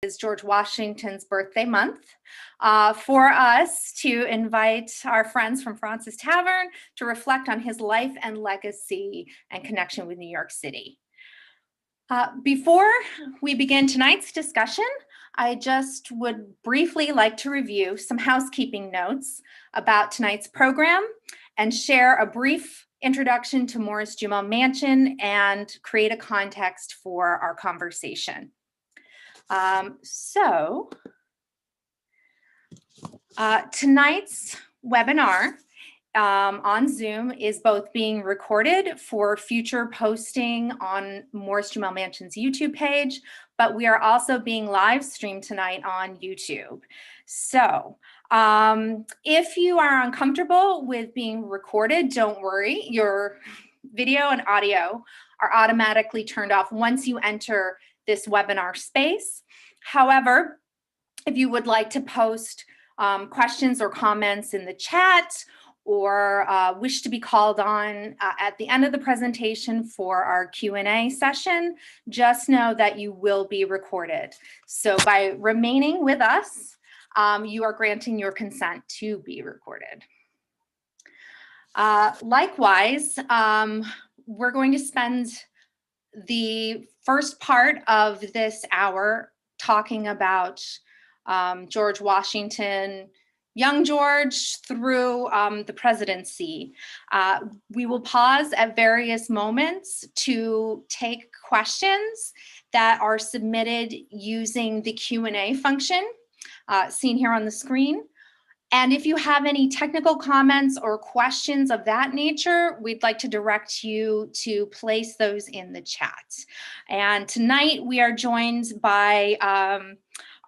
is George Washington's birthday month, for us to invite our friends from Fraunces Tavern to reflect on his life and legacy and connection with New York City. Before we begin tonight's discussion, I just would briefly like to review some housekeeping notes about tonight's program and share a brief introduction to Morris Jumel Mansion and create a context for our conversation. Tonight's webinar on Zoom is both being recorded for future posting on Morris Jumel Mansion's YouTube page, but we are also being live streamed tonight on YouTube. So if you are uncomfortable with being recorded, don't worry. Your video and audio are automatically turned off once you enter this webinar space. However, if you would like to post questions or comments in the chat or wish to be called on at the end of the presentation for our Q&A session, just know that you will be recorded. So by remaining with us, you are granting your consent to be recorded. Likewise, we're going to spend the first part of this hour talking about George Washington, young George through the presidency. We will pause at various moments to take questions that are submitted using the Q&A function seen here on the screen. And if you have any technical comments or questions of that nature, we'd like to direct you to place those in the chat. And tonight we are joined by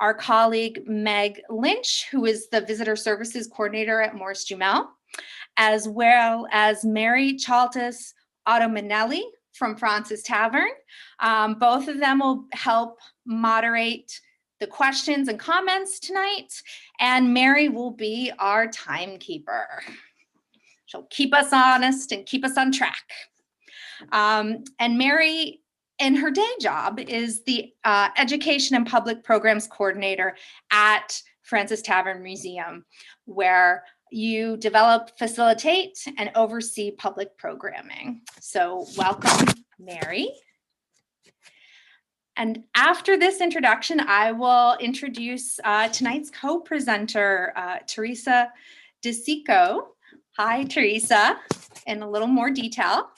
our colleague Meg Lynch, who is the Visitor Services Coordinator at Morris Jumel, as well as Mary Chaltis Autominelli from Fraunces Tavern. Both of them will help moderate the questions and comments tonight, and Mary will be our timekeeper. She'll keep us honest and keep us on track. And Mary, in her day job, is the Education and Public Programs Coordinator at Fraunces Tavern Museum, where you develop, facilitate, and oversee public programming. So welcome, Mary. And after this introduction, I will introduce tonight's co-presenter, Teresa DeSico. Hi, Teresa, in a little more detail.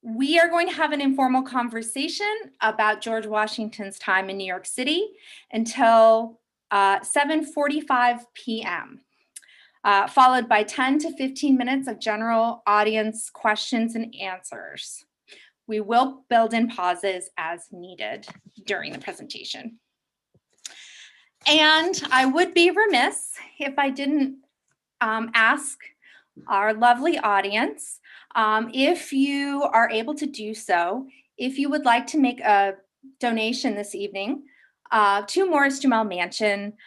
We are going to have an informal conversation about George Washington's time in New York City until 7:45 p.m., followed by 10 to 15 minutes of general audience questions and answers. We will build in pauses as needed during the presentation. And I would be remiss if I didn't ask our lovely audience, if you are able to do so, if you would like to make a donation this evening to Morris Jumel Mansion.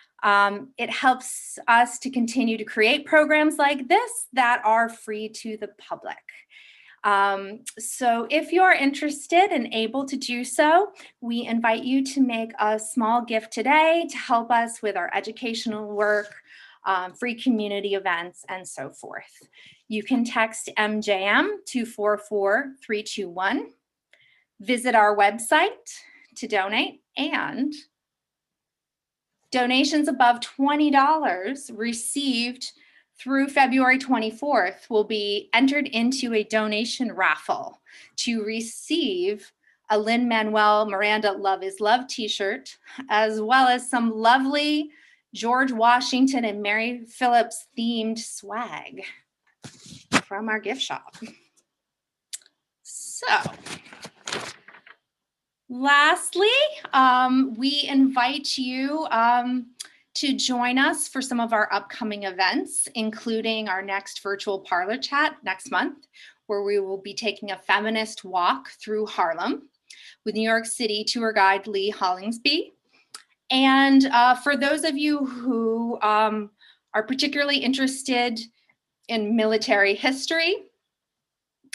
It helps us to continue to create programs like this that are free to the public. So if you're interested and able to do so, we invite you to make a small gift today to help us with our educational work, free community events, and so forth. You can text MJM to 44321, visit our website to donate, and donations above $20 received through February 24th will be entered into a donation raffle to receive a Lin-Manuel Miranda Love is Love t-shirt, as well as some lovely George Washington and Mary Phillips themed swag from our gift shop. So, lastly, we invite you to join us for some of our upcoming events, including our next virtual parlor chat next month, where we will be taking a feminist walk through Harlem with New York City tour guide Lee Hollingsby. And for those of you who are particularly interested in military history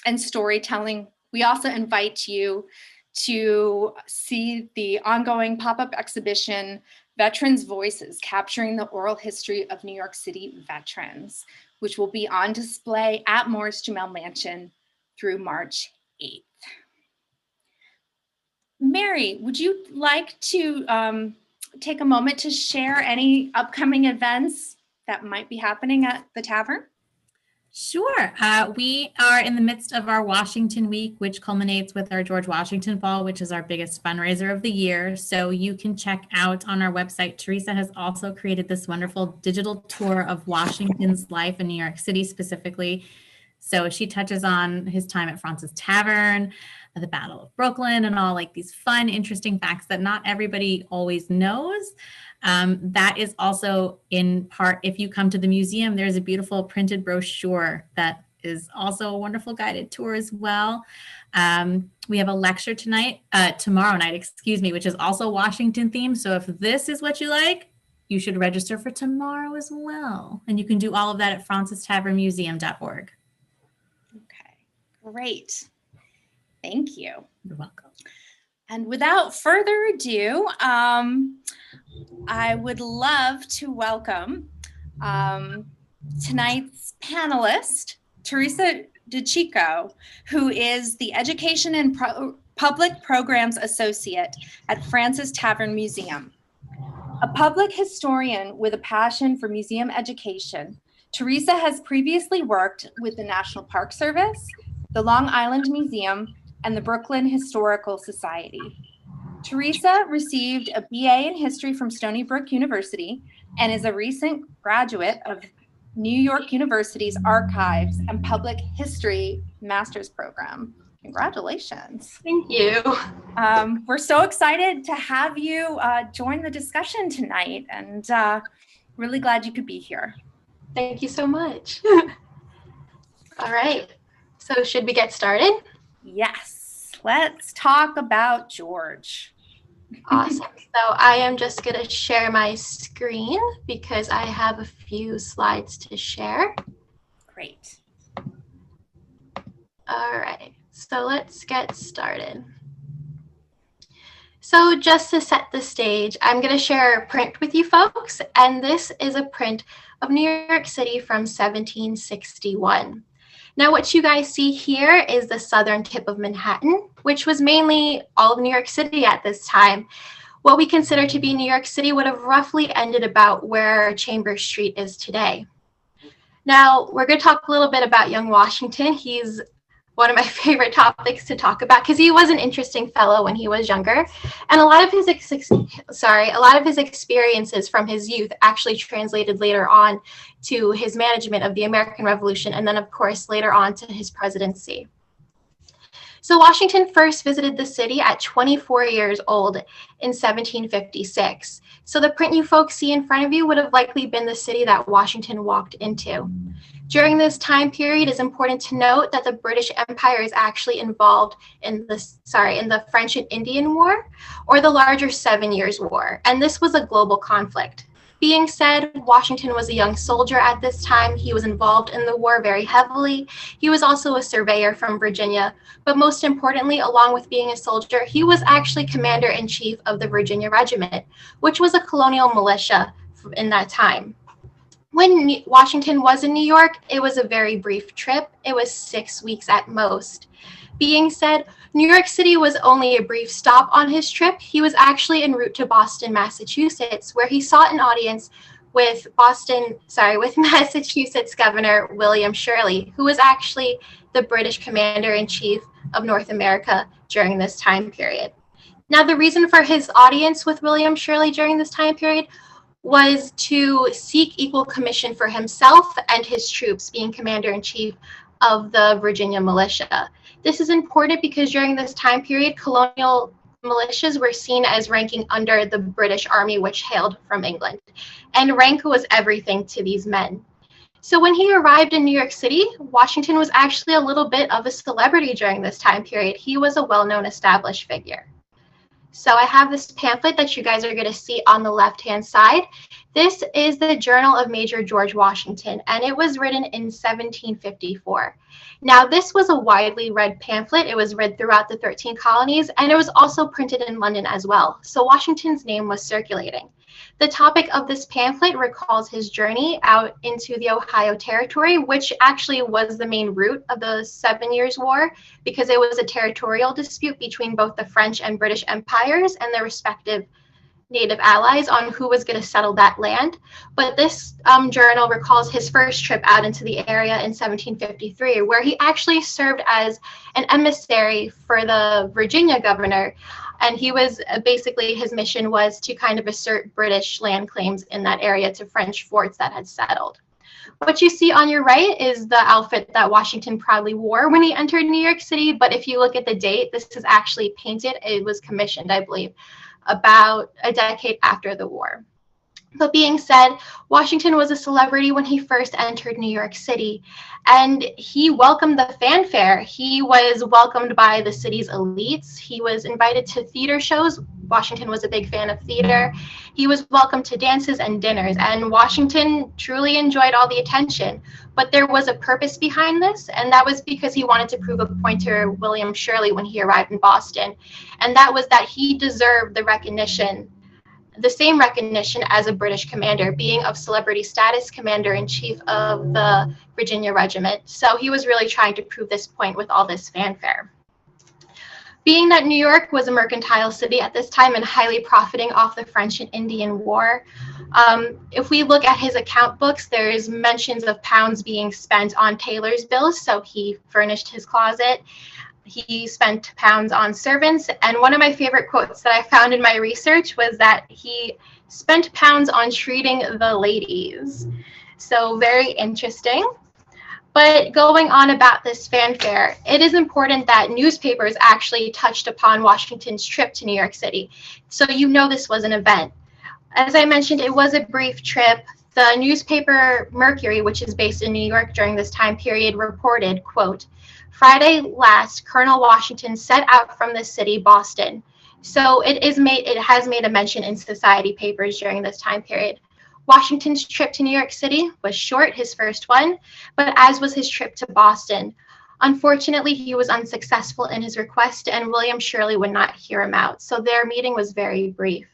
and storytelling, we also invite you to see the ongoing pop-up exhibition, Veterans Voices, Capturing the Oral History of New York City Veterans, which will be on display at Morris Jumel Mansion through March 8th. Mary, would you like to take a moment to share any upcoming events that might be happening at the tavern? Sure. We are in the midst of our Washington Week, which culminates with our George Washington Ball, which is our biggest fundraiser of the year. So you can check out on our website. Teresa has also created this wonderful digital tour of Washington's life in New York City specifically. So she touches on his time at Fraunces Tavern, the Battle of Brooklyn, and all like these fun, interesting facts that not everybody always knows. That is also in part, if you come to the museum, there's a beautiful printed brochure that is also a wonderful guided tour as well. We have a lecture tomorrow night, which is also Washington themed. So if this is what you like, you should register for tomorrow as well. And you can do all of that at FrauncisTavernMuseum.org. Okay, great. Thank you. You're welcome. And without further ado, I would love to welcome tonight's panelist, Teresa DiCicco, who is the Education and Public Programs Associate at Fraunces Tavern Museum. A public historian with a passion for museum education, Teresa has previously worked with the National Park Service, the Long Island Museum, and the Brooklyn Historical Society. Teresa received a BA in history from Stony Brook University and is a recent graduate of New York University's Archives and Public History Master's Program. Congratulations. Thank you. We're so excited to have you join the discussion tonight, and really glad you could be here. Thank you so much. All right, so should we get started? Yes, let's talk about George. Awesome. So I am just going to share my screen because I have a few slides to share. Great. All right, so let's get started. So just to set the stage, I'm going to share a print with you folks, and this is a print of New York City from 1761. Now, what you guys see here is the southern tip of Manhattan, which was mainly all of New York City at this time. What we consider to be New York City would have roughly ended about where Chambers Street is today. Now, we're going to talk a little bit about young Washington. He's one of my favorite topics to talk about because he was an interesting fellow when he was younger. And a lot of his experiences from his youth actually translated later on to his management of the American Revolution, and then, of course, later on to his presidency. So Washington first visited the city at 24 years old in 1756. So the print you folks see in front of you would have likely been the city that Washington walked into. During this time period, it's important to note that the British Empire is actually involved in the French and Indian War, or the larger 7 Years' War, and this was a global conflict. Being said, Washington was a young soldier at this time. He was involved in the war very heavily. He was also a surveyor from Virginia, but most importantly, along with being a soldier, he was actually commander-in-chief of the Virginia Regiment, which was a colonial militia in that time. When Washington was in New York, it was a very brief trip. It was 6 weeks at most. Being said, New York City was only a brief stop on his trip. He was actually en route to Boston, Massachusetts, where he sought an audience with Massachusetts Governor William Shirley, who was actually the British Commander-in-Chief of North America during this time period. Now, the reason for his audience with William Shirley during this time period was to seek equal commission for himself and his troops, being commander-in-chief of the Virginia militia. This is important because during this time period, colonial militias were seen as ranking under the British Army, which hailed from England. And rank was everything to these men. So when he arrived in New York City, Washington was actually a little bit of a celebrity during this time period. He was a well-known established figure. So I have this pamphlet that you guys are going to see on the left-hand side. This is the Journal of Major George Washington, and it was written in 1754. Now, this was a widely read pamphlet. It was read throughout the 13 colonies, and it was also printed in London as well. So Washington's name was circulating. The topic of this pamphlet recalls his journey out into the Ohio Territory, which actually was the main root of the 7 Years' War, because it was a territorial dispute between both the French and British empires and their respective native allies on who was going to settle that land. But this journal recalls his first trip out into the area in 1753, where he actually served as an emissary for the Virginia governor. And he was basically, his mission was to kind of assert British land claims in that area to French forts that had settled. What you see on your right is the outfit that Washington proudly wore when he entered New York City. But if you look at the date, this is actually painted. It was commissioned, I believe, about a decade after the war. But being said, Washington was a celebrity when he first entered New York City, and he welcomed the fanfare. He was welcomed by the city's elites. He was invited to theater shows. Washington was a big fan of theater. He was welcomed to dances and dinners, and Washington truly enjoyed all the attention. But there was a purpose behind this, and that was because he wanted to prove a point to William Shirley when he arrived in Boston, and that was that he deserved the recognition, the same recognition as a British commander, being of celebrity status, commander-in-chief of the Virginia Regiment. So he was really trying to prove this point with all this fanfare. Being that New York was a mercantile city at this time and highly profiting off the French and Indian War, if we look at his account books, there's mentions of pounds being spent on tailor's bills, so he furnished his closet. He spent pounds on servants, and one of my favorite quotes that I found in my research was that he spent pounds on treating the ladies. So very interesting. But going on about this fanfare, it is important that newspapers actually touched upon Washington's trip to New York City. So you know this was an event. As I mentioned, it was a brief trip. The newspaper Mercury, which is based in New York during this time period, reported, quote, "Friday last, Colonel Washington set out from the city, Boston." So it has made a mention in society papers during this time period. Washington's trip to New York City was short, his first one, but as was his trip to Boston. Unfortunately, he was unsuccessful in his request, and William Shirley would not hear him out. So their meeting was very brief.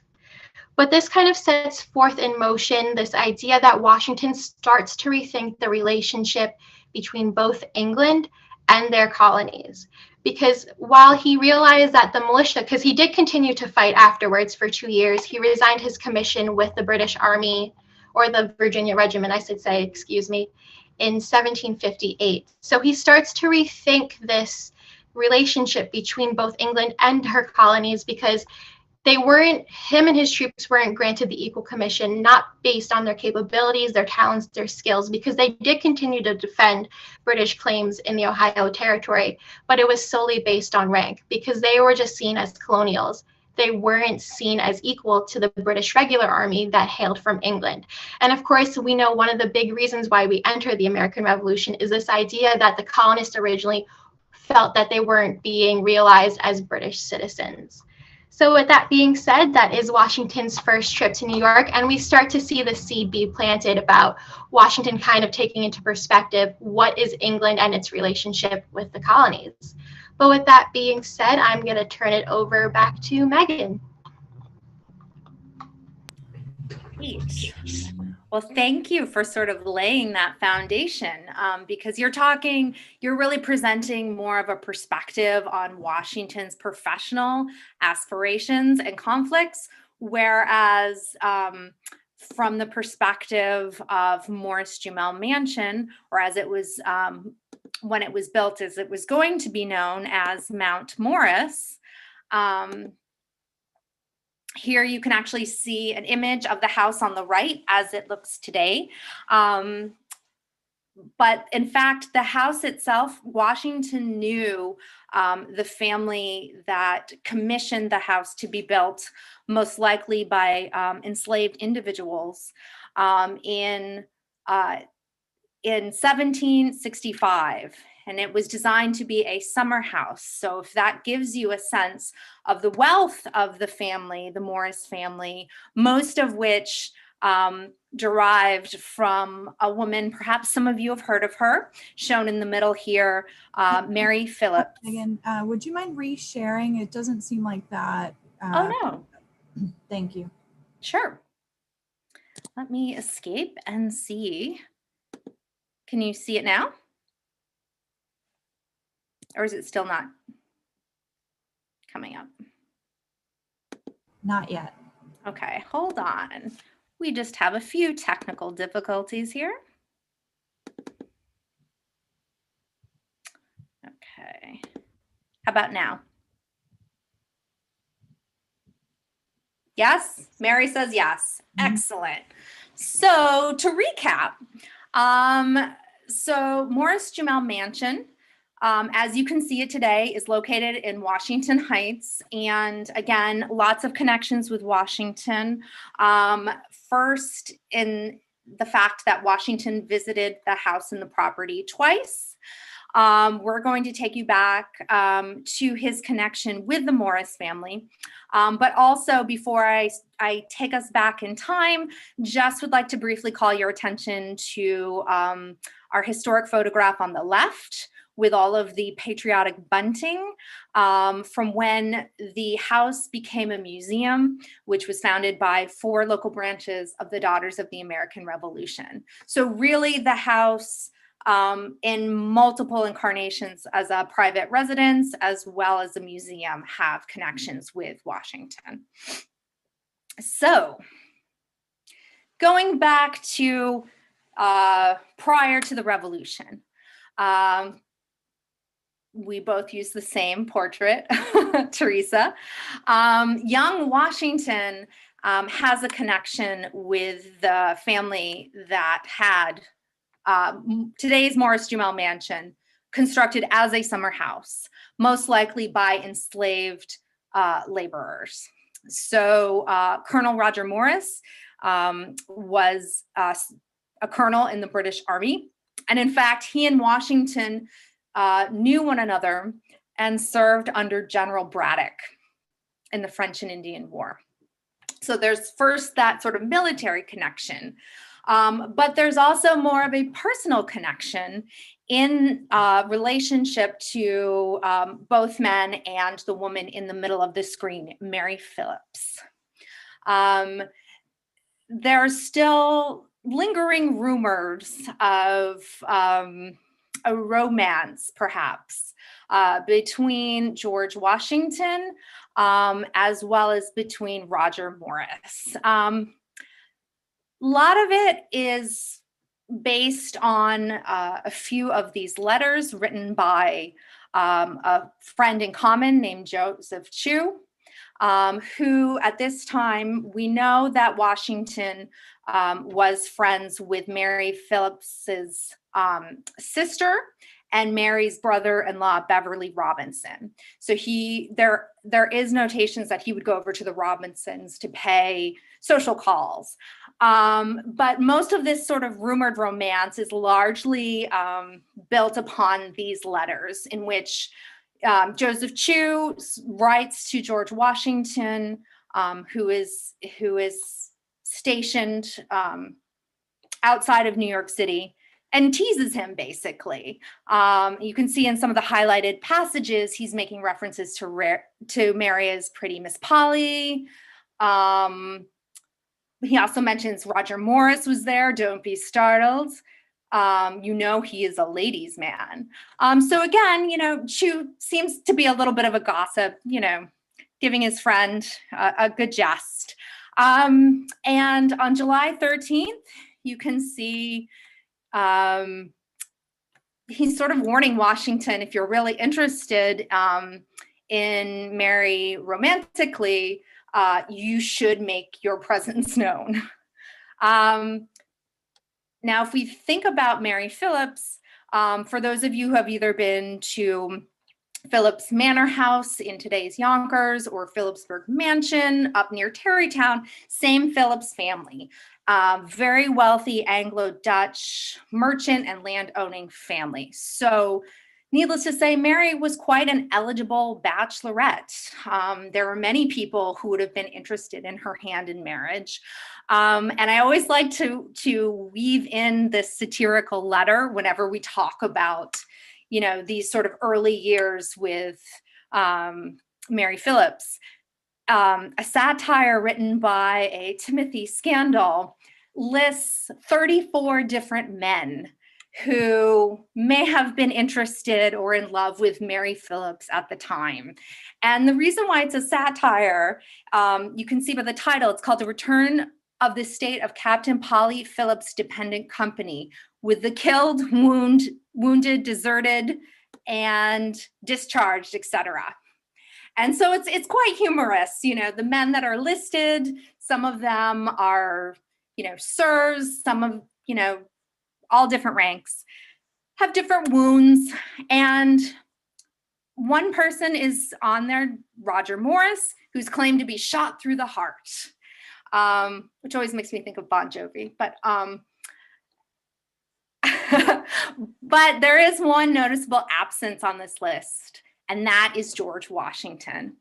But this kind of sets forth in motion this idea that Washington starts to rethink the relationship between both England and their colonies. Because while he realized that the militia, because he did continue to fight afterwards for 2 years, he resigned his commission with the British Army, or the Virginia Regiment, I should say, excuse me, in 1758. So he starts to rethink this relationship between both England and her colonies, because him and his troops weren't granted the equal commission, not based on their capabilities, their talents, their skills, because they did continue to defend British claims in the Ohio Territory, but it was solely based on rank, because they were just seen as colonials. They weren't seen as equal to the British regular army that hailed from England. And of course, we know one of the big reasons why we entered the American Revolution is this idea that the colonists originally felt that they weren't being realized as British citizens. So with that being said, that is Washington's first trip to New York, and we start to see the seed be planted about Washington kind of taking into perspective what is England and its relationship with the colonies. But with that being said, I'm going to turn it over back to Megan. Great. Well, thank you for sort of laying that foundation, because you're really presenting more of a perspective on Washington's professional aspirations and conflicts, whereas from the perspective of Morris Jumel Mansion, or as it was when it was built, as it was going to be known as Mount Morris, here you can actually see an image of the house on the right as it looks today. But in fact, the house itself, Washington knew the family that commissioned the house to be built, most likely by enslaved individuals, in 1765. and it was designed to be a summer house. So if that gives you a sense of the wealth of the family, the Morris family, most of which derived from a woman, perhaps some of you have heard of her, shown in the middle here, Mary Phillips. Again, would you mind resharing? It doesn't seem like that. Oh, no. Thank you. Sure. Let me escape and see. Can you see it now? Or is it still not coming up? Not yet. Okay, hold on. We just have a few technical difficulties here. Okay. How about now? Yes? Mary says yes. Excellent. So to recap, so Morris Jumel Mansion, as you can see it today, is located in Washington Heights. And again, lots of connections with Washington. First, in the fact that Washington visited the house and the property twice. We're going to take you back to his connection with the Morris family. But also, before I take us back in time, just would like to briefly call your attention to our historic photograph on the left with all of the patriotic bunting from when the house became a museum, which was founded by 4 local branches of the Daughters of the American Revolution. So really the house in multiple incarnations as a private residence as well as a museum have connections with Washington. So going back to prior to the Revolution, we both use the same portrait, Teresa. Young Washington has a connection with the family that had today's Morris Jumel Mansion constructed as a summer house, most likely by enslaved laborers. So Colonel Roger Morris was a colonel in the British Army. And in fact, he and Washington knew one another and served under General Braddock in the French and Indian War. So there's first that sort of military connection, but there's also more of a personal connection in relationship to both men and the woman in the middle of the screen, Mary Phillips. There's still lingering rumors of a romance, perhaps, between George Washington as well as between Roger Morris. A lot of it is based on a few of these letters written by a friend in common named Joseph Chew, who at this time, we know that Washington was friends with Mary Phillips's sister and Mary's brother-in-law, Beverly Robinson. So there is notations that he would go over to the Robinsons to pay social calls. But most of this sort of rumored romance is largely built upon these letters in which Joseph Chew writes to George Washington, who is stationed outside of New York City, and teases him, basically. You can see in some of the highlighted passages, he's making references to Mary as Pretty Miss Polly. He also mentions Roger Morris was there, don't be startled. You know he is a ladies' man. So again, Chew seems to be a little bit of a gossip, giving his friend a good jest. And on July 13th, you can see he's sort of warning Washington, if you're really interested in Mary romantically, you should make your presence known. Now, if we think about Mary Phillips, for those of you who have either been to Phillips Manor House in today's Yonkers or Phillipsburg Mansion up near Tarrytown, same Phillips family. Very wealthy Anglo-Dutch merchant and land-owning family. So Needless to say, Mary was quite an eligible bachelorette. There were many people who would have been interested in her hand in marriage. And I always like to weave in this satirical letter whenever we talk about, these sort of early years with Mary Phillips. A satire written by a Timothy Scandal lists 34 different men who may have been interested or in love with Mary Phillips at the time. And the reason why it's a satire, you can see by the title, it's called The Return of the State of Captain Polly Phillips Dependent Company, with the killed, wounded, deserted, and discharged, etc. And so it's quite humorous. The men that are listed, some of them are, sirs, some of, all different ranks, have different wounds. And one person is on there, Roger Morris, who's claimed to be shot through the heart, which always makes me think of Bon Jovi. But but there is one noticeable absence on this list, and that is George Washington.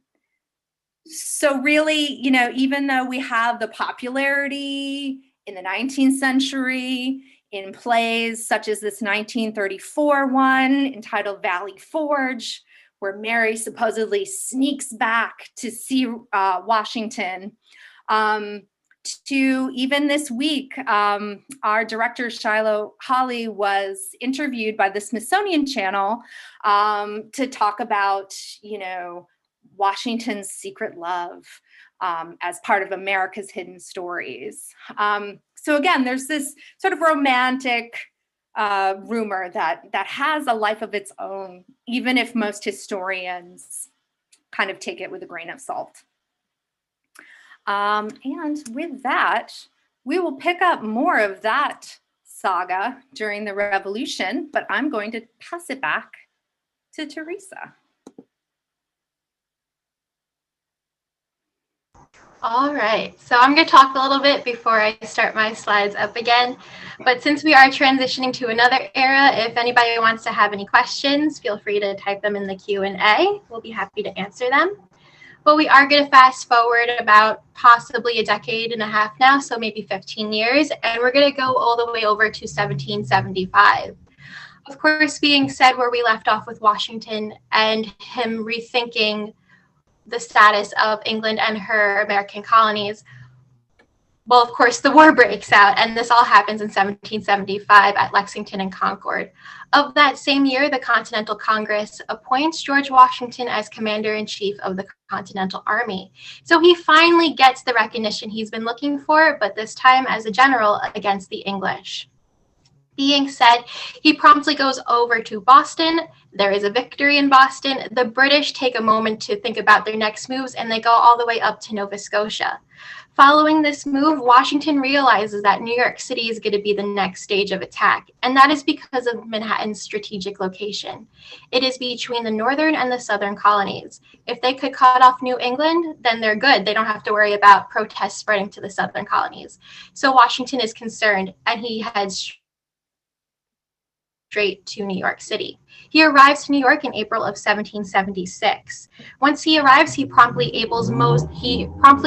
So really, even though we have the popularity in the 19th century, in plays such as this 1934 one entitled Valley Forge, where Mary supposedly sneaks back to see Washington, to even this week, our director, Shiloh Hawley, was interviewed by the Smithsonian Channel to talk about, Washington's secret love as part of America's Hidden Stories. So again, there's this sort of romantic rumor that has a life of its own, even if most historians kind of take it with a grain of salt. And with that, we will pick up more of that saga during the Revolution, but I'm going to pass it back to Teresa. All right, so I'm going to talk a little bit before I start my slides up again. But since we are transitioning to another era, if anybody wants to have any questions, feel free to type them in the Q&A. We'll be happy to answer them. But we are going to fast forward about possibly a decade and a half now, so maybe 15 years, and we're going to go all the way over to 1775. Of course, being said where we left off with Washington and him rethinking the status of England and her American colonies, well, of course, the war breaks out, and this all happens in 1775 at Lexington and Concord. Of that same year, the Continental Congress appoints George Washington as Commander-in-Chief of the Continental Army. So he finally gets the recognition he's been looking for, but this time as a general against the English. Being said, he promptly goes over to Boston. There is a victory in Boston. The British take a moment to think about their next moves, and they go all the way up to Nova Scotia. Following this move, Washington realizes that New York City is going to be the next stage of attack, and that is because of Manhattan's strategic location. It is between the northern and the southern colonies. If they could cut off New England, then they're good. They don't have to worry about protests spreading to the southern colonies. So Washington is concerned, and he heads straight to New York City. He arrives to New York in April of 1776. Once he arrives, he promptly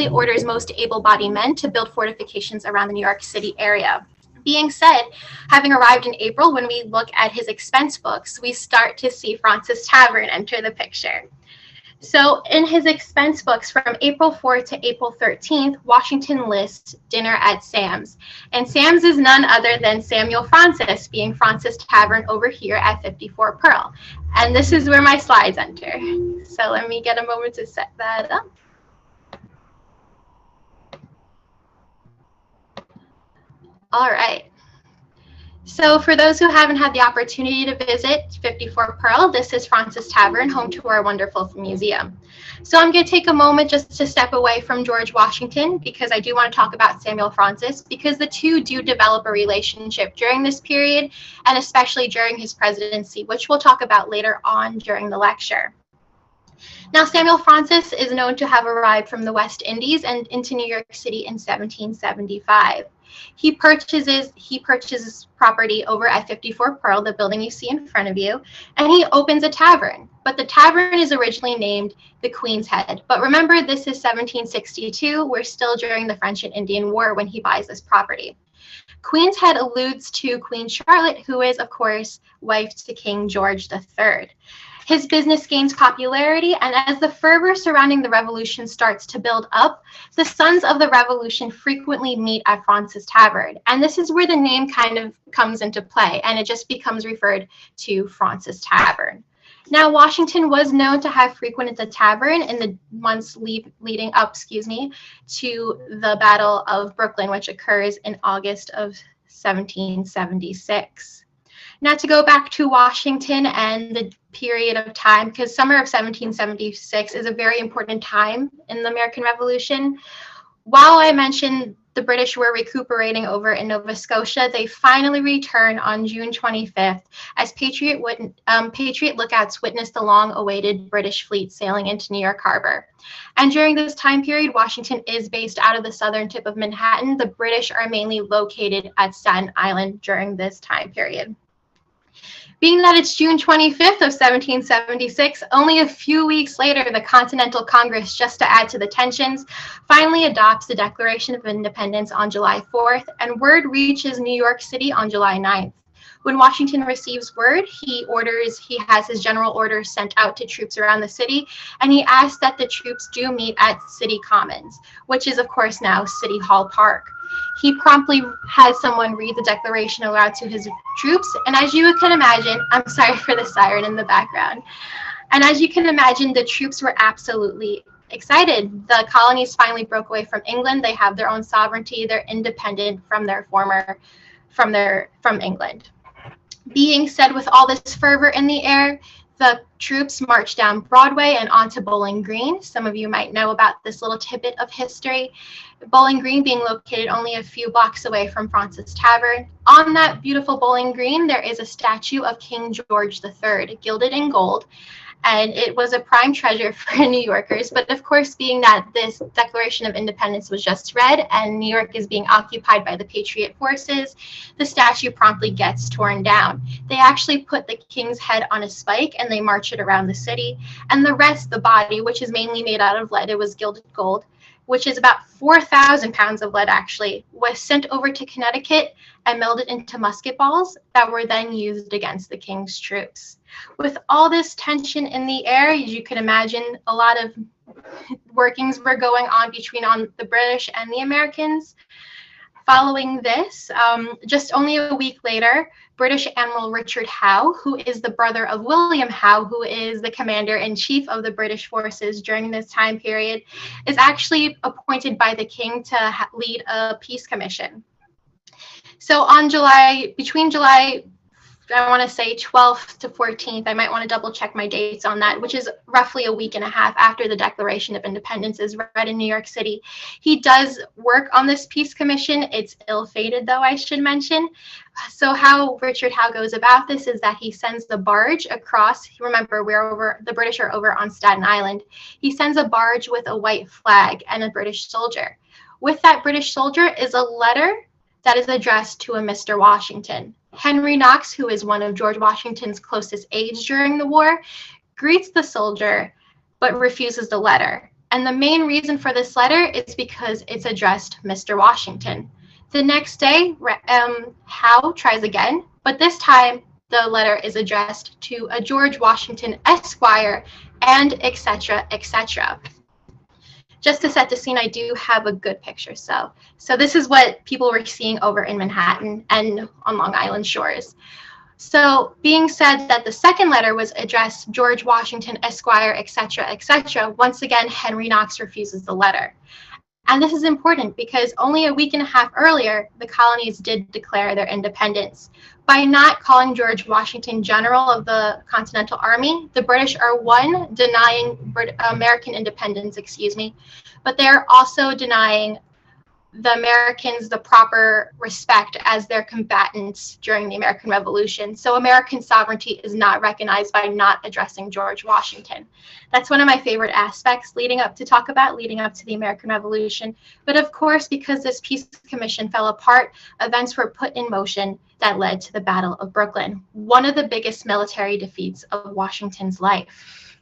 orders most able-bodied men to build fortifications around the New York City area. Being said, having arrived in April, when we look at his expense books, we start to see Fraunces Tavern enter the picture. So in his expense books from April 4th to April 13th, Washington lists dinner at Sam's. And Sam's is none other than Samuel Fraunces, being Fraunces Tavern over here at 54 Pearl. And this is where my slides enter. So let me get a moment to set that up. All right. So for those who haven't had the opportunity to visit 54 Pearl, this is Fraunces Tavern, home to our wonderful museum. So I'm going to take a moment just to step away from George Washington, because I do want to talk about Samuel Fraunces, because the two do develop a relationship during this period, and especially during his presidency, which we'll talk about later on during the lecture. Now, Samuel Francis is known to have arrived from the West Indies and into New York City in 1775. He purchases property over at 54 Pearl, the building you see in front of you, and he opens a tavern. But the tavern is originally named the Queen's Head. But remember, this is 1762. We're still during the French and Indian War when he buys this property. Queen's Head alludes to Queen Charlotte, who is, of course, wife to King George III. His business gains popularity, and as the fervor surrounding the revolution starts to build up, the Sons of the Revolution frequently meet at Francis Tavern. And this is where the name kind of comes into play, and it just becomes referred to Francis Tavern. Now, Washington was known to have frequented the tavern in the months leading up, to the Battle of Brooklyn, which occurs in August of 1776. Now, to go back to Washington and the period of time, because summer of 1776 is a very important time in the American Revolution. While I mentioned the British were recuperating over in Nova Scotia, they finally return on June 25th as Patriot lookouts witnessed the long-awaited British fleet sailing into New York Harbor. And during this time period, Washington is based out of the southern tip of Manhattan. The British are mainly located at Staten Island during this time period. Being that it's June 25th of 1776, only a few weeks later, the Continental Congress, just to add to the tensions, finally adopts the Declaration of Independence on July 4th, and word reaches New York City on July 9th. When Washington receives word, he has his general orders sent out to troops around the city, and he asks that the troops do meet at City Commons, which is, of course, now City Hall Park. He promptly has someone read the declaration aloud to his troops, and as you can imagine, I'm sorry for the siren in the background, and as you can imagine, the troops were absolutely excited. The colonies finally broke away from England. They have their own sovereignty. They're independent from England. Being said, with all this fervor in the air, the troops marched down Broadway and onto Bowling Green. Some of you might know about this little tidbit of history. Bowling Green being located only a few blocks away from Francis Tavern. On that beautiful Bowling Green, there is a statue of King George III, gilded in gold, and it was a prime treasure for New Yorkers. But of course, being that this Declaration of Independence was just read and New York is being occupied by the Patriot forces, the statue promptly gets torn down. They actually put the king's head on a spike and they march it around the city. And the rest, the body, which is mainly made out of lead, it was gilded gold, which is about 4,000 pounds of lead actually, was sent over to Connecticut and melted into musket balls that were then used against the king's troops. With all this tension in the air, as you can imagine, a lot of workings were going on between the British and the Americans. Following this, just only a week later, British Admiral Richard Howe, who is the brother of William Howe, who is the commander-in-chief of the British forces during this time period, is actually appointed by the king to lead a peace commission. So between July, I want to say 12th to 14th, I might want to double check my dates on that, which is roughly a week and a half after the Declaration of Independence is read in New York City. He does work on this peace commission. It's ill-fated, though, I should mention. So how Richard Howe goes about this is that he sends the barge across. Remember, the British are over on Staten Island. He sends a barge with a white flag and a British soldier. With that British soldier is a letter that is addressed to a Mr. Washington. Henry Knox, who is one of George Washington's closest aides during the war, greets the soldier, but refuses the letter. And the main reason for this letter is because it's addressed Mr. Washington. The next day, Howe tries again, but this time the letter is addressed to a George Washington Esquire, and etc., etc. Just to set the scene, I do have a good picture. So this is what people were seeing over in Manhattan and on Long Island shores. So being said that the second letter was addressed George Washington Esquire, etc., etc., once again, Henry Knox refuses the letter. And this is important because only a week and a half earlier, the colonies did declare their independence. By not calling George Washington general of the Continental Army, the British are, one, denying American independence, but they are also denying the Americans the proper respect as their combatants during the American Revolution. So American sovereignty is not recognized by not addressing George Washington. That's one of my favorite aspects leading up to the American Revolution. But of course, because this peace commission fell apart, events were put in motion that led to the Battle of Brooklyn, one of the biggest military defeats of Washington's life.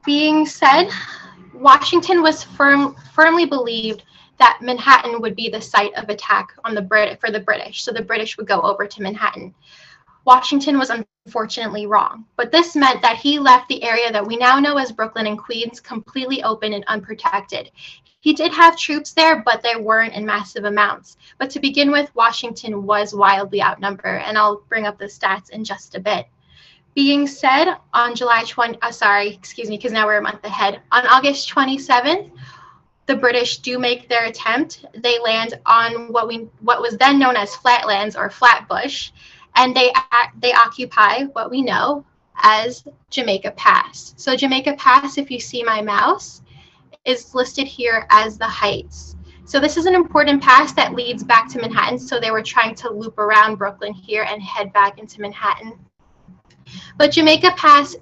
Being said, Washington was firmly believed that Manhattan would be the site of attack on for the British, so the British would go over to Manhattan. Washington was unfortunately wrong, but this meant that he left the area that we now know as Brooklyn and Queens completely open and unprotected. He did have troops there, but they weren't in massive amounts. But to begin with, Washington was wildly outnumbered, and I'll bring up the stats in just a bit. Being said, on because now we're a month ahead. On August 27th, the British do make their attempt. They land on what was then known as Flatlands or Flatbush, and they occupy what we know as Jamaica Pass. So Jamaica Pass, if you see my mouse, is listed here as the Heights. So this is an important pass that leads back to Manhattan. So they were trying to loop around Brooklyn here and head back into Manhattan. But Jamaica Pass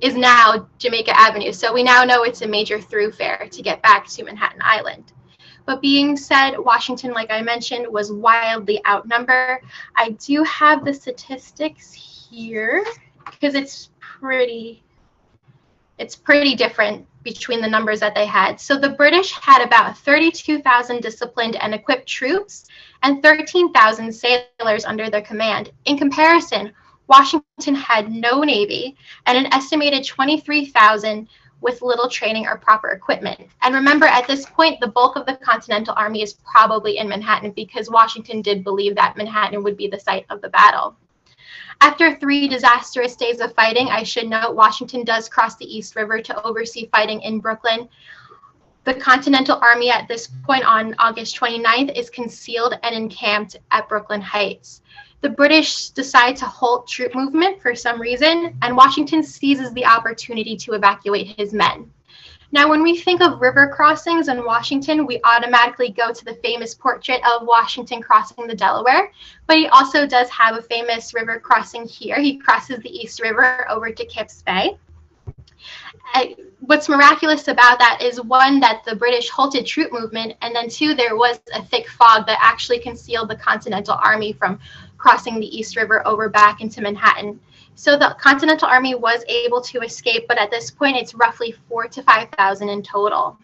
is now Jamaica Avenue, so we now know it's a major thoroughfare to get back to Manhattan Island. But being said, Washington, like I mentioned, was wildly outnumbered. I do have the statistics here because it's pretty different between the numbers that they had. So the British had about 32,000 disciplined and equipped troops and 13,000 sailors under their command. In comparison, Washington had no navy and an estimated 23,000 with little training or proper equipment. And remember, at this point, the bulk of the Continental Army is probably in Manhattan because Washington did believe that Manhattan would be the site of the battle. After 3 disastrous days of fighting, I should note Washington does cross the East River to oversee fighting in Brooklyn. The Continental Army at this point on August 29th is concealed and encamped at Brooklyn Heights. The British decide to halt troop movement for some reason, and Washington seizes the opportunity to evacuate his men. Now, when we think of river crossings in Washington, we automatically go to the famous portrait of Washington crossing the Delaware, but he also does have a famous river crossing here. He crosses the East River over to Kips Bay. What's miraculous about that is, one, that the British halted troop movement, and then 2, there was a thick fog that actually concealed the Continental Army from crossing the East River over back into Manhattan. So the Continental Army was able to escape, but at this point, it's roughly 4,000 to 5,000 in total.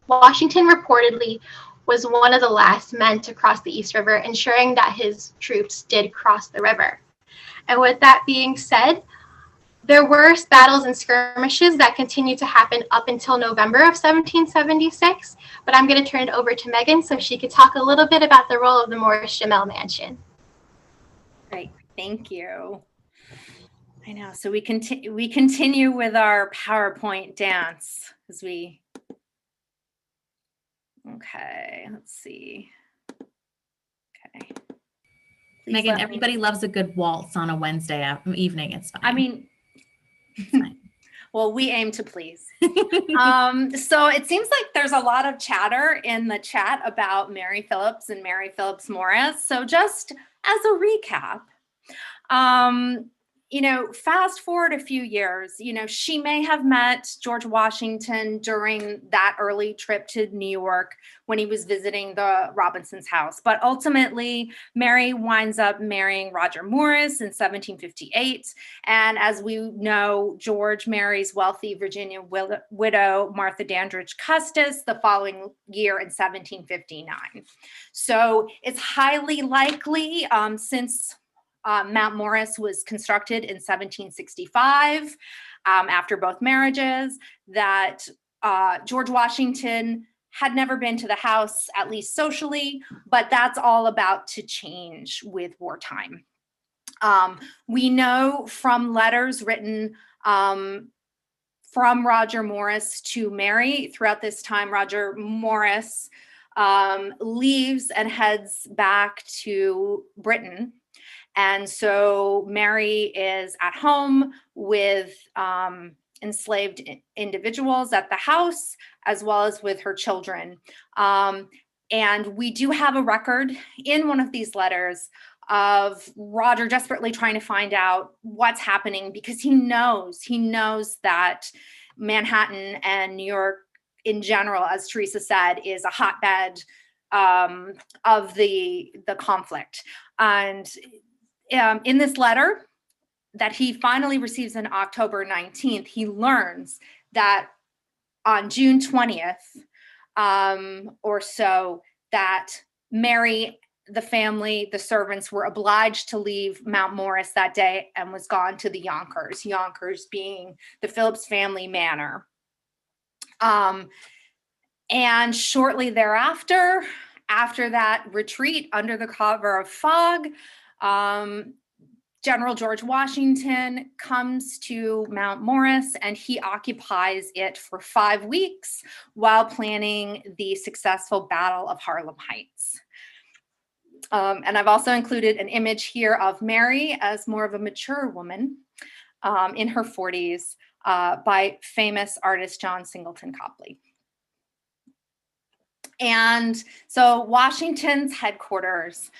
Washington reportedly was one of the last men to cross the East River, ensuring that his troops did cross the river. And with that being said, there were battles and skirmishes that continued to happen up until November of 1776, but I'm going to turn it over to Megan so she could talk a little bit about the role of the Morris Jumel Mansion. Great, thank you. I know, so we continue with our PowerPoint dance as we, okay, let's see. Okay. Please Megan, everybody loves a good waltz on a Wednesday evening. It's fine. I mean, It's fine. well, we aim to please. So it seems like there's a lot of chatter in the chat about Mary Phillips and Mary Phillips Morris. So just as a recap, fast forward a few years, she may have met George Washington during that early trip to New York when he was visiting the Robinsons' house. But ultimately, Mary winds up marrying Roger Morris in 1758. And as we know, George marries wealthy Virginia widow Martha Dandridge Custis the following year in 1759. So it's highly likely, since Mount Morris was constructed in 1765 after both marriages, that George Washington had never been to the house, at least socially, but that's all about to change with wartime. We know from letters written from Roger Morris to Mary throughout this time, Roger Morris leaves and heads back to Britain. And so Mary is at home with enslaved individuals at the house, as well as with her children. And we do have a record in one of these letters of Roger desperately trying to find out what's happening, because he knows that Manhattan and New York in general, as Teresa said, is a hotbed of the conflict. And in this letter that he finally receives on October 19th, he learns that on June 20th or so, that Mary, the family, the servants were obliged to leave Mount Morris that day and was gone to the Yonkers, Yonkers being the Phillips family manor. And shortly thereafter, after that retreat under the cover of fog, General George Washington comes to Mount Morris, and he occupies it for 5 weeks while planning the successful Battle of Harlem Heights. And I've also included an image here of Mary as more of a mature woman in her 40s by famous artist John Singleton Copley. And so Washington's headquarters,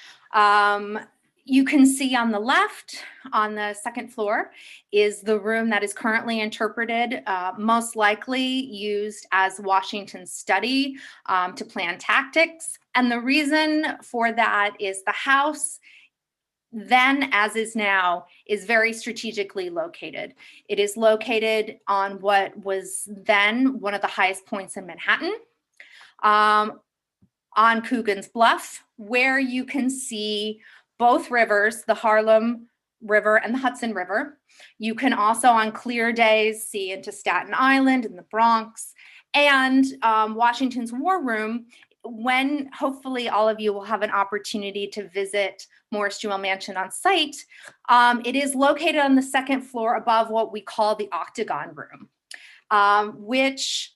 you can see on the left, on the second floor, is the room that is currently interpreted, most likely used as Washington's study to plan tactics. And the reason for that is the house, then as is now, is very strategically located. It is located on what was then one of the highest points in Manhattan, on Coogan's Bluff, where you can see both rivers, the Harlem River and the Hudson River. You can also, on clear days, see into Staten Island and the Bronx. And Washington's War Room, when hopefully all of you will have an opportunity to visit Morris Jewell Mansion on site, it is located on the second floor above what we call the Octagon Room, which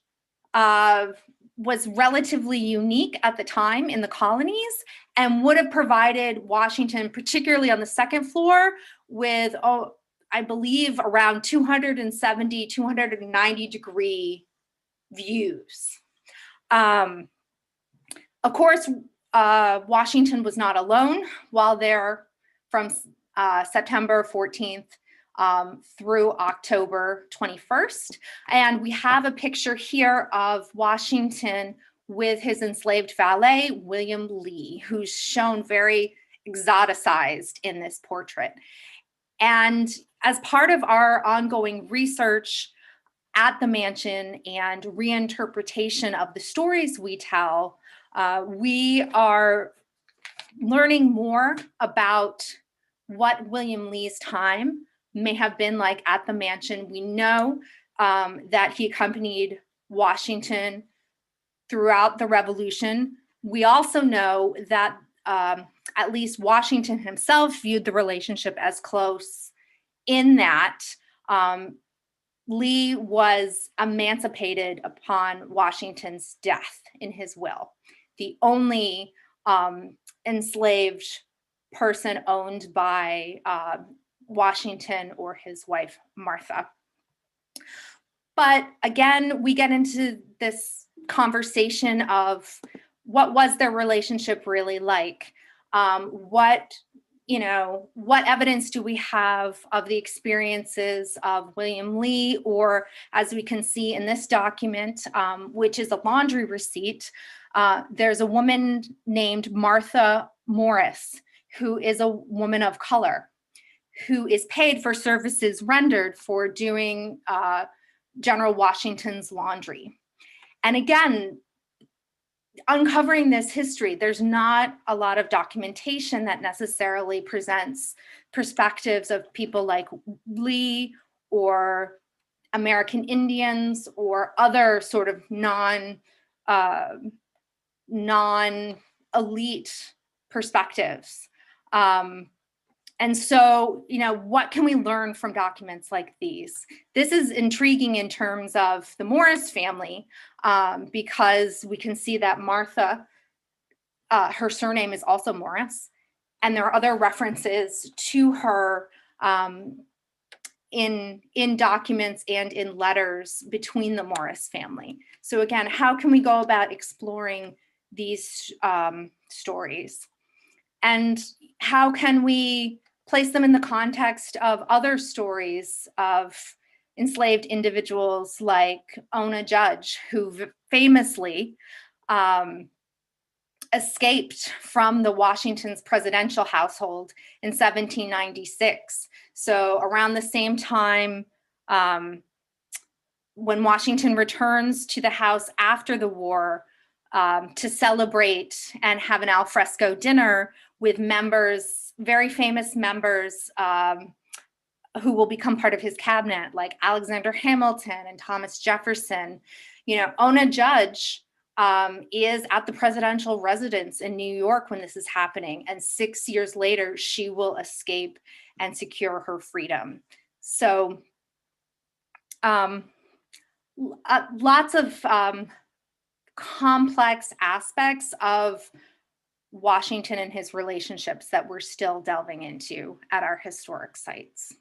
was relatively unique at the time in the colonies and would have provided Washington, particularly on the second floor, with, I believe, around 270, 290 degree views. Of course, Washington was not alone while there from September 14th through October 21st. And we have a picture here of Washington with his enslaved valet, William Lee, who's shown very exoticized in this portrait. And as part of our ongoing research at the mansion and reinterpretation of the stories we tell, we are learning more about what William Lee's time may have been like at the mansion. We know that he accompanied Washington throughout the Revolution. We also know that at least Washington himself viewed the relationship as close, in that Lee was emancipated upon Washington's death in his will. The only enslaved person owned by Washington or his wife, Martha. But again, we get into this conversation of what was their relationship really like? What evidence do we have of the experiences of William Lee, or as we can see in this document, which is a laundry receipt, there's a woman named Martha Morris, who is a woman of color, who is paid for services rendered for doing General Washington's laundry. And again, uncovering this history, there's not a lot of documentation that necessarily presents perspectives of people like Lee or American Indians or other sort of non-elite perspectives. And so, what can we learn from documents like these? This is intriguing in terms of the Morris family, because we can see that Martha, her surname is also Morris, and there are other references to her in documents and in letters between the Morris family. So again, how can we go about exploring these stories? And how can we place them in the context of other stories of enslaved individuals like Ona Judge, who famously escaped from the Washington's presidential household in 1796. So around the same time, when Washington returns to the house after the war to celebrate and have an al fresco dinner with members, very famous members who will become part of his cabinet, like Alexander Hamilton and Thomas Jefferson. You know, Ona Judge is at the presidential residence in New York when this is happening. And 6 years later, she will escape and secure her freedom. So lots of complex aspects of Washington and his relationships that we're still delving into at our historic sites.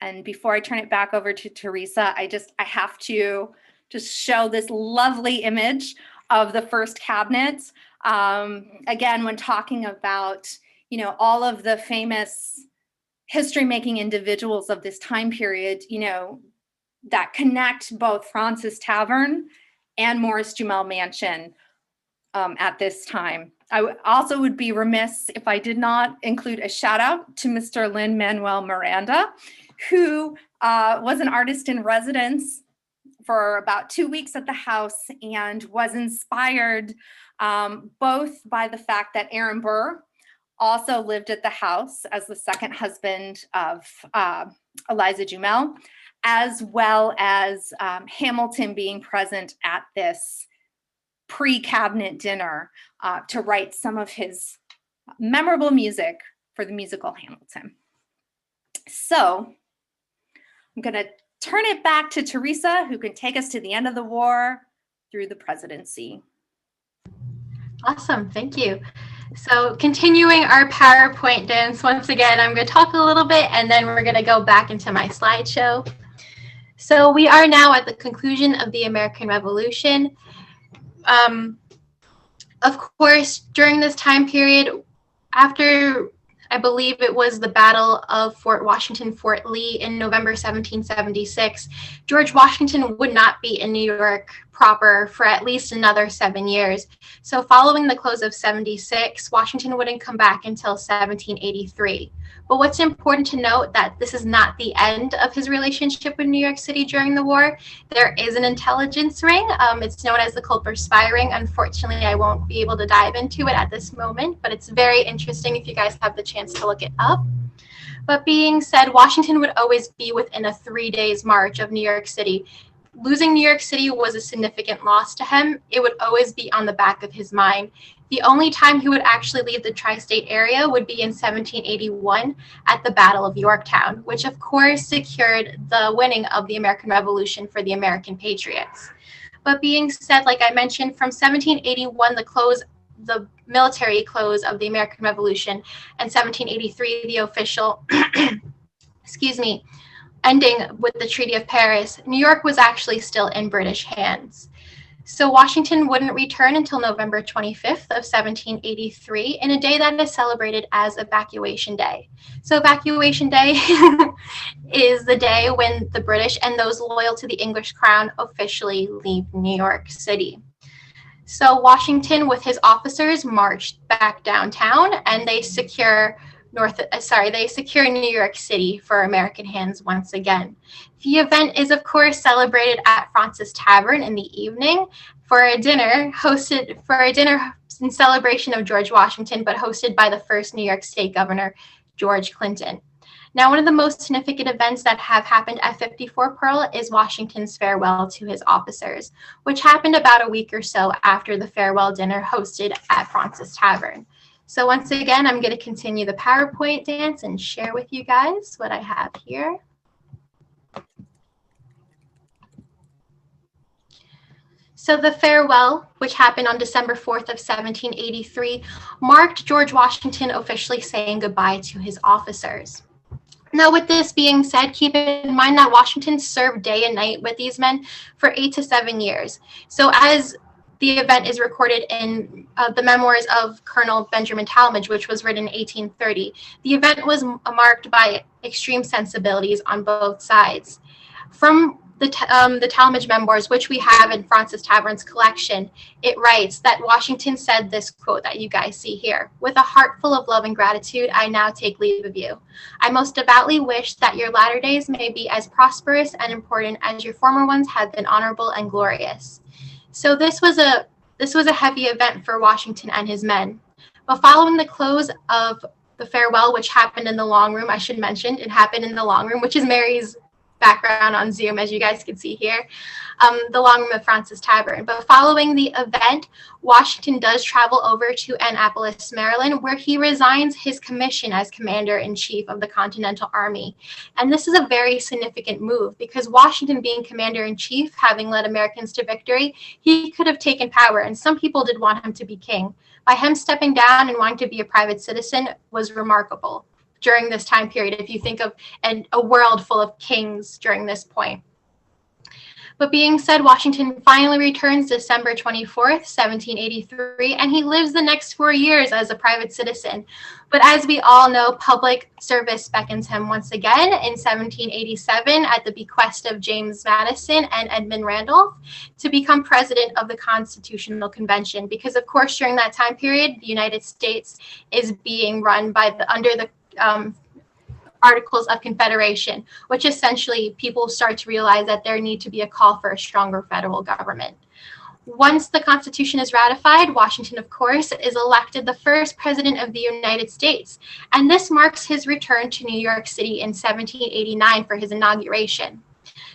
And before I turn it back over to Teresa, I have to just show this lovely image of the first cabinet. Again, when talking about, you know, all of the famous history-making individuals of this time period, you know, that connect both Fraunces Tavern and Morris Jumel Mansion at this time. I also would be remiss if I did not include a shout out to Mr. Lin-Manuel Miranda, who was an artist in residence for about 2 weeks at the house and was inspired both by the fact that Aaron Burr also lived at the house as the second husband of Eliza Jumel, as well as Hamilton being present at this pre-cabinet dinner to write some of his memorable music for the musical Hamilton. So I'm going to turn it back to Teresa, who can take us to the end of the war through the presidency. Awesome, thank you. So continuing our PowerPoint dance, once again, I'm going to talk a little bit and then we're going to go back into my slideshow. So we are now at the conclusion of the American Revolution. Of course, during this time period, after I believe it was the Battle of Fort Washington, Fort Lee in November 1776, George Washington would not be in New York proper for at least another 7 years. So following the close of 76, Washington wouldn't come back until 1783. But what's important to note that this is not the end of his relationship with New York City during the war. There is an intelligence ring. It's known as the Culper Spy Ring. Unfortunately, I won't be able to dive into it at this moment, but it's very interesting if you guys have the chance to look it up. But being said, Washington would always be within a 3 days march of New York City. Losing New York City was a significant loss to him. It would always be on the back of his mind. The only time he would actually leave the tri-state area would be in 1781 at the Battle of Yorktown, which of course secured the winning of the American Revolution for the American Patriots. But being said, like I mentioned, from 1781, the military close of the American Revolution, and 1783, the official, ending with the Treaty of Paris, New York was actually still in British hands. So Washington wouldn't return until November 25th of 1783, in a day that is celebrated as Evacuation Day. So Evacuation Day is the day when the British and those loyal to the English crown officially leave New York City. So Washington with his officers marched back downtown and they secure New York City for American hands once again. The event is, of course, celebrated at Fraunces Tavern in the evening for a dinner in celebration of George Washington, but hosted by the first New York State Governor, George Clinton. Now, one of the most significant events that have happened at 54 Pearl is Washington's farewell to his officers, which happened about a week or so after the farewell dinner hosted at Fraunces Tavern. So once again, I'm going to continue the PowerPoint dance and share with you guys what I have here. So the farewell, which happened on December 4th of 1783, marked George Washington officially saying goodbye to his officers. Now, with this being said, keep in mind that Washington served day and night with these men for 8 to 7 years. So as the event is recorded in the memoirs of Colonel Benjamin Talmadge, which was written in 1830, the event was marked by extreme sensibilities on both sides. From the Talmadge memoirs, which we have in Francis Tavern's collection, it writes that Washington said this quote that you guys see here: "With a heart full of love and gratitude, I now take leave of you. I most devoutly wish that your latter days may be as prosperous and important as your former ones have been honorable and glorious." So this was a heavy event for Washington and his men. But following the close of the farewell, which happened in the long room, I should mention, it happened in the long room, which is Mary's background on Zoom, as you guys can see here, the long room of Francis Tavern. But following the event, Washington does travel over to Annapolis, Maryland, where he resigns his commission as Commander-in-Chief of the Continental Army. And this is a very significant move because Washington, being Commander-in-Chief, having led Americans to victory, he could have taken power, and some people did want him to be king. By him stepping down and wanting to be a private citizen was remarkable during this time period, if you think of a world full of kings during this point. But being said, Washington finally returns December 24th, 1783, and he lives the next 4 years as a private citizen. But as we all know, public service beckons him once again in 1787 at the bequest of James Madison and Edmund Randolph to become president of the Constitutional Convention. Because of course, during that time period, the United States is being run by under the Articles of Confederation, which essentially people start to realize that there need to be a call for a stronger federal government. Once the Constitution is ratified, Washington, of course, is elected the first president of the United States, and this marks his return to New York City in 1789 for his inauguration.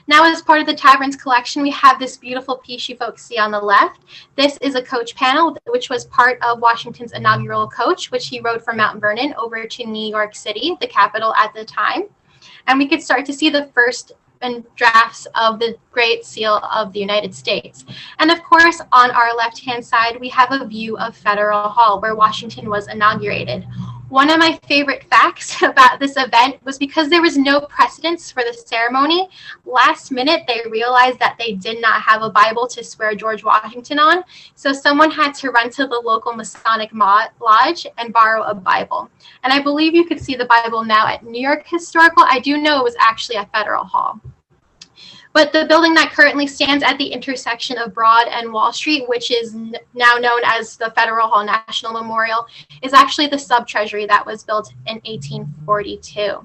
Now, as part of the Tavern's collection, we have this beautiful piece you folks see on the left. This is a coach panel, which was part of Washington's inaugural coach, which he rode from Mount Vernon over to New York City, the capital at the time. And we could start to see the first drafts of the Great Seal of the United States. And of course, on our left-hand side, we have a view of Federal Hall, where Washington was inaugurated. One of my favorite facts about this event was because there was no precedence for the ceremony. Last minute, they realized that they did not have a Bible to swear George Washington on, so someone had to run to the local Masonic Lodge and borrow a Bible. And I believe you could see the Bible now at New York Historical. I do know it was actually at Federal Hall. But the building that currently stands at the intersection of Broad and Wall Street, which is now known as the Federal Hall National Memorial, is actually the sub-treasury that was built in 1842.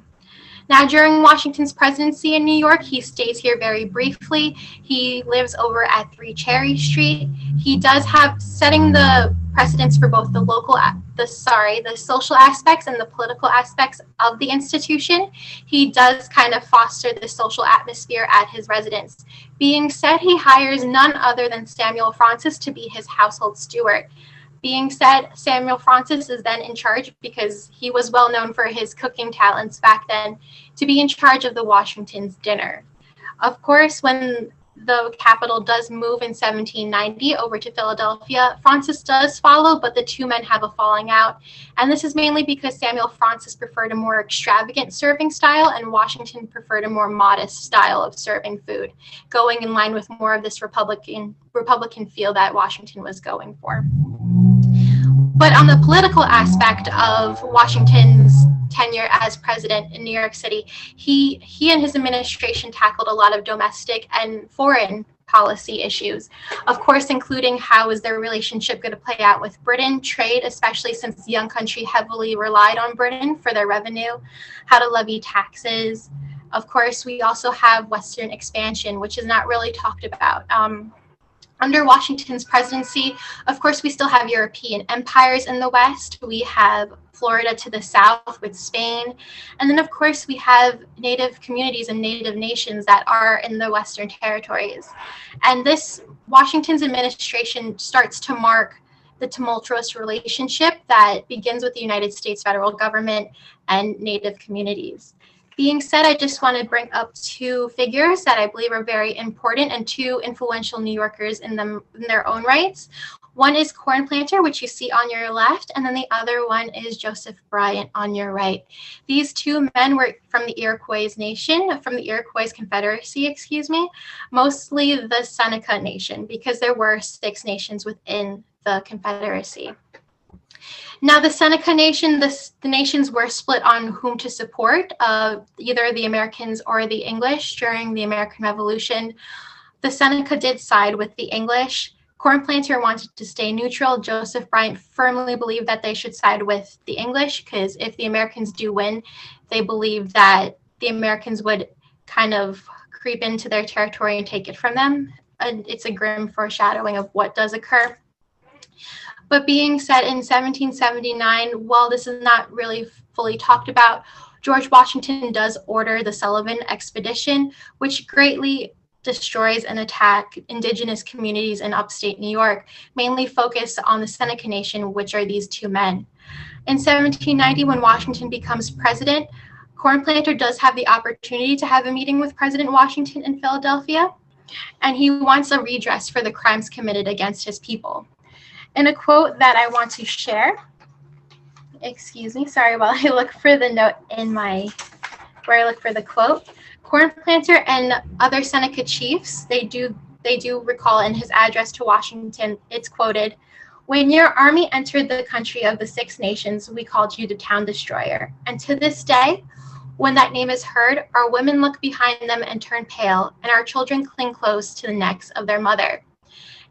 Now, during Washington's presidency in New York, he stays here very briefly. He lives over at 3 Cherry Street. He does have, setting the precedence for both the social aspects and the political aspects of the institution. He does kind of foster the social atmosphere at his residence. Being said, he hires none other than Samuel Francis to be his household steward. Being said, Samuel Francis is then in charge, because he was well known for his cooking talents back then, to be in charge of the Washington's dinner. Of course, when the capital does move in 1790 over to Philadelphia, Francis does follow, but the two men have a falling out. And this is mainly because Samuel Francis preferred a more extravagant serving style, and Washington preferred a more modest style of serving food, going in line with more of this Republican feel that Washington was going for. But on the political aspect of Washington's tenure as president in New York City, he and his administration tackled a lot of domestic and foreign policy issues, of course, including how is their relationship going to play out with Britain, trade, especially since the young country heavily relied on Britain for their revenue, how to levy taxes. Of course, we also have Western expansion, which is not really talked about. Under Washington's presidency, of course, we still have European empires in the West. We have Florida to the south with Spain. And then, of course, we have native communities and native nations that are in the Western territories. And this Washington's administration starts to mark the tumultuous relationship that begins with the United States federal government and native communities. Being said, I just want to bring up 2 figures that I believe are very important and 2 influential New Yorkers in their own rights. One is Cornplanter, which you see on your left, and then the other one is Joseph Bryant on your right. These two men were from the Iroquois Nation, from the Iroquois Confederacy, excuse me, mostly the Seneca Nation, because there were 6 nations within the Confederacy. Now, the Seneca Nation, the nations were split on whom to support, either the Americans or the English during the American Revolution. The Seneca did side with the English. Cornplanter wanted to stay neutral. Joseph Bryant firmly believed that they should side with the English, because if the Americans do win, they believe that the Americans would kind of creep into their territory and take it from them. And it's a grim foreshadowing of what does occur. But being said, in 1779, while this is not really fully talked about, George Washington does order the Sullivan Expedition, which greatly destroys and attack indigenous communities in upstate New York, mainly focused on the Seneca Nation, which are these 2 men. In 1790, when Washington becomes president, Cornplanter does have the opportunity to have a meeting with President Washington in Philadelphia, and he wants a redress for the crimes committed against his people. In a quote that I want to share, excuse me, sorry, while I look for the note in where I look for the quote, Cornplanter and other Seneca chiefs, they do recall in his address to Washington, it's quoted, "When your army entered the country of the 6 nations, we called you the town destroyer. And to this day, when that name is heard, our women look behind them and turn pale, and our children cling close to the necks of their mother."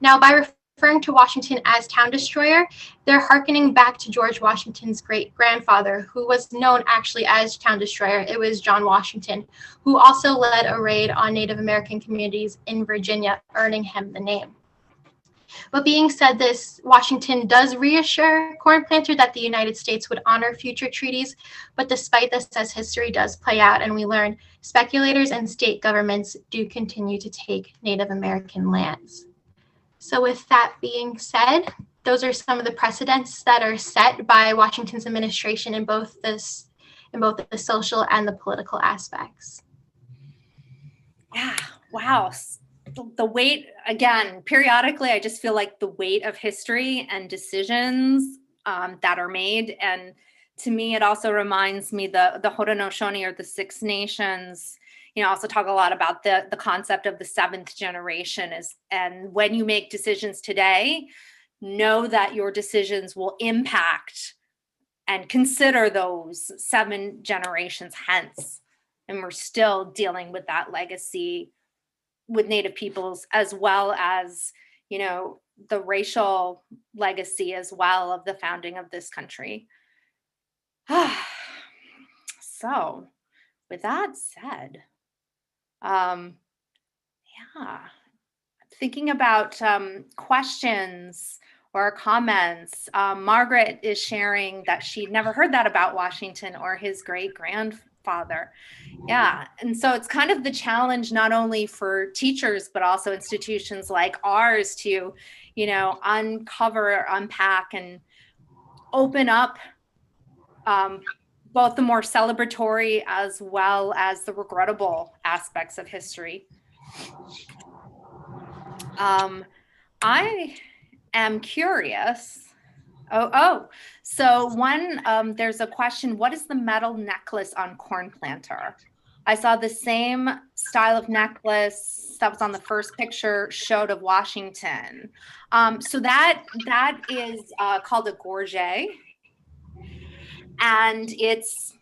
Now, by referring to Washington as town destroyer, they're hearkening back to George Washington's great-grandfather, who was known actually as town destroyer. It was John Washington, who also led a raid on Native American communities in Virginia, earning him the name. But being said this, Washington does reassure Cornplanter that the United States would honor future treaties, but despite this, as history does play out and we learn, speculators and state governments do continue to take Native American lands. So with that being said, those are some of the precedents that are set by Washington's administration in both the social and the political aspects. Yeah, wow. The weight, again, periodically, I just feel like the weight of history and decisions that are made. And to me, it also reminds me the Haudenosaunee, or the 6 nations, also talk a lot about the concept of the 7th generation and when you make decisions today, know that your decisions will impact and consider those 7 generations hence. And we're still dealing with that legacy with Native peoples, as well as, the racial legacy as well of the founding of this country. So with that said, thinking about questions or comments. Margaret is sharing that she'd never heard that about Washington or his great-grandfather. Yeah, and so it's kind of the challenge not only for teachers, but also institutions like ours to, uncover, unpack, and open up both the more celebratory as well as the regrettable aspects of history. I am curious. So there's a question, what is the metal necklace on Cornplanter? I saw the same style of necklace that was on the first picture showed of Washington. So that is called a gorget. And it's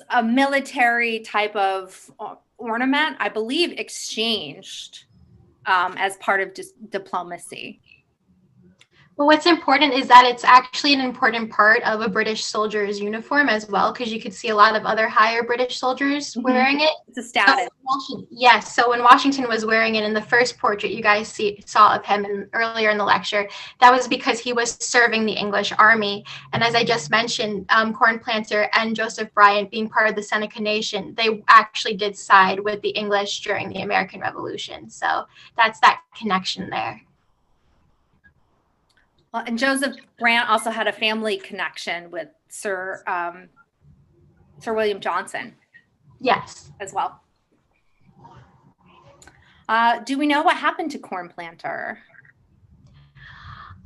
a military type of ornament, I believe, exchanged as part of diplomacy. Well, what's important is that it's actually an important part of a British soldier's uniform as well, because you could see a lot of other higher British soldiers wearing it. It's a status. Yes. So when Washington was wearing it in the first portrait you guys saw of him earlier in the lecture, that was because he was serving the English army. And as I just mentioned, Cornplanter and Joseph Bryant, being part of the Seneca Nation, they actually did side with the English during the American Revolution. So that's that connection there. Well, and Joseph Bryant also had a family connection with Sir William Johnson. Yes. As well. Do we know what happened to Cornplanter?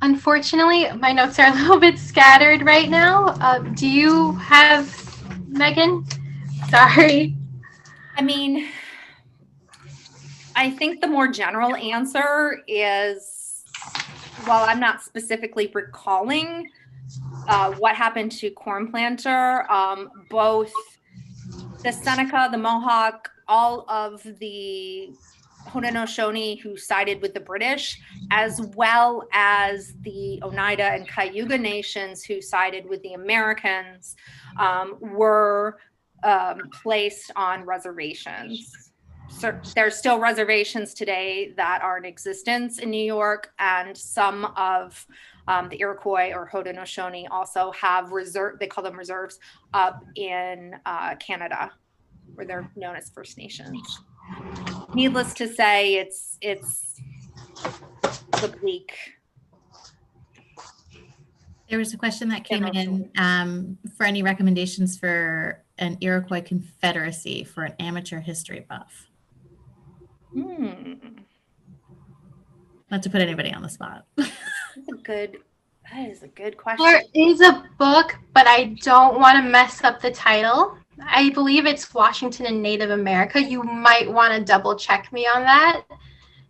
Unfortunately, my notes are a little bit scattered right now. Do you have, Megan? Sorry. I mean, I think the more general answer is, while I'm not specifically recalling what happened to Cornplanter, both the Seneca, the Mohawk, all of the Haudenosaunee who sided with the British, as well as the Oneida and Cayuga nations who sided with the Americans, were placed on reservations. So there's still reservations today that are in existence in New York, and some of the Iroquois or Haudenosaunee also have they call them reserves up in Canada, where they're known as First Nations. Needless to say, it's the bleak. There was a question that came in for any recommendations for an Iroquois Confederacy for an amateur history buff. Not to put anybody on the spot. That is a good question. There is a book, but I don't want to mess up the title. I believe it's Washington and Native America. You might want to double check me on that.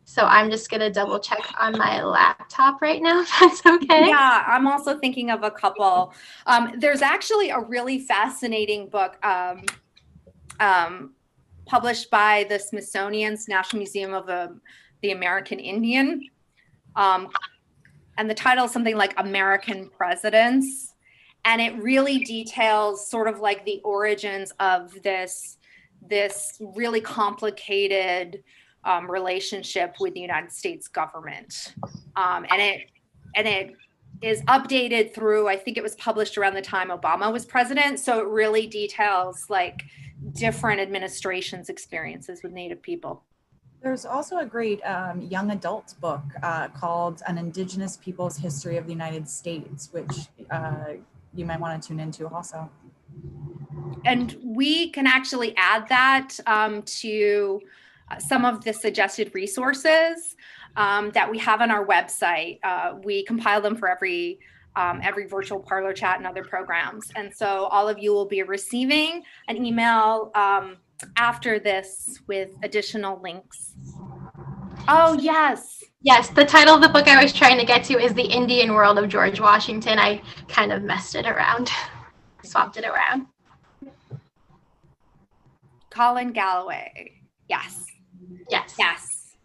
So I'm just going to double check on my laptop right now, if that's okay. Yeah, I'm also thinking of a couple. There's actually a really fascinating book published by the Smithsonian's National Museum of the American Indian. And the title is something like American Presidents. And it really details sort of like the origins of this really complicated relationship with the United States government. And it is updated through, I think it was published around the time Obama was president. So it really details like different administrations' experiences with Native people. There's also a great young adult book called An Indigenous People's History of the United States, which you might want to tune into also. And we can actually add that to some of the suggested resources that we have on our website. We compile them for every virtual parlor chat and other programs. And so all of you will be receiving an email after this with additional links. Oh, yes. Yes, the title of the book I was trying to get to is The Indian World of George Washington. I kind of messed it around, swapped it around. Colin Galloway. Yes. Yes. Yes.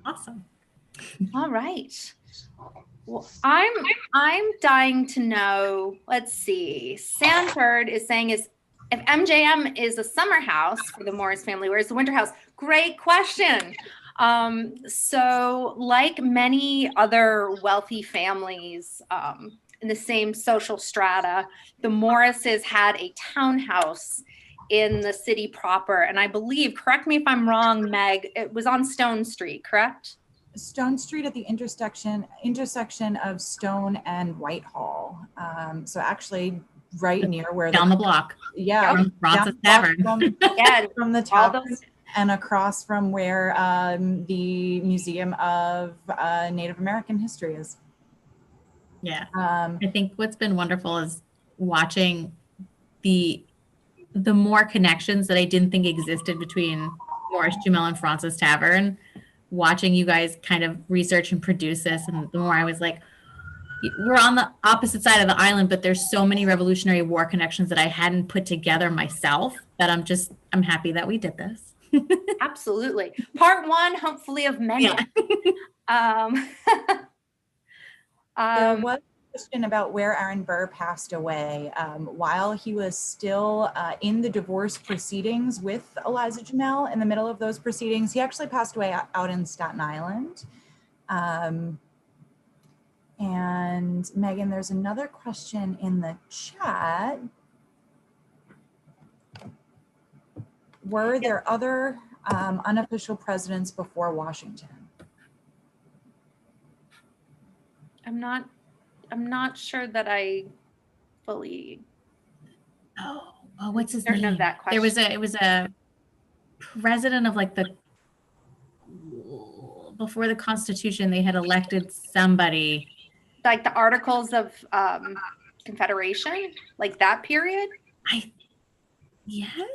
Awesome. All right. Well, I'm dying to know. Let's see. Sanford is saying if MJM is a summer house for the Morris family, where's the winter house? Great question. So like many other wealthy families in the same social strata, the Morrises had a townhouse in the city proper. And I believe, correct me if I'm wrong, Meg, it was on Stone Street, correct? Stone Street at the intersection of Stone and Whitehall. So actually right near where Down the block. Yeah. From Francis Tavern. From the tavern and across from where the Museum of Native American History is. Yeah. I think what's been wonderful is watching the more connections that I didn't think existed between Morris Jumel and Francis Tavern, watching you guys kind of research and produce this. And the more I was like, we're on the opposite side of the island, but there's so many Revolutionary War connections that I hadn't put together myself that I'm happy that we did this. Absolutely. Part one, hopefully, of many. Yeah. There was a question about where Aaron Burr passed away. While he was still in the divorce proceedings with Eliza Jumel, in the middle of those proceedings, he actually passed away out in Staten Island. And Megan, there's another question in the chat. Were there other unofficial presidents before Washington? I'm not sure that I fully. Oh, what's his certain name? Of that question. It was a president of like the before the Constitution, they had elected somebody. Like the Articles of Confederation, like that period. Yes.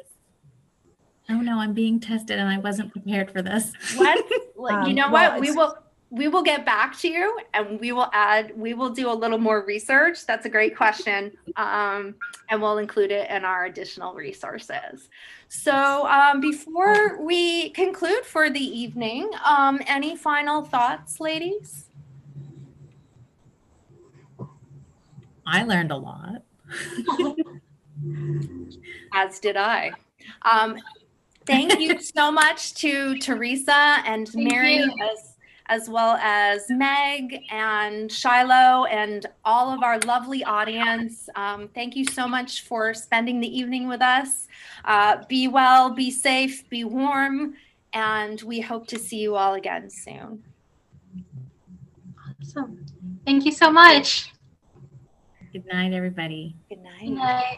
Oh no, I'm being tested and I wasn't prepared for this. What? You know well, what? We will get back to you, and we will do a little more research. That's a great question. And we'll include it in our additional resources. So before we conclude for the evening, any final thoughts, ladies? I learned a lot. As did I. Thank you so much to Teresa and Mary, as well as Meg and Shiloh and all of our lovely audience. Thank you so much for spending the evening with us. Be well, be safe, be warm, and we hope to see you all again soon. Awesome. Thank you so much. Good night, everybody. Good night. Good night.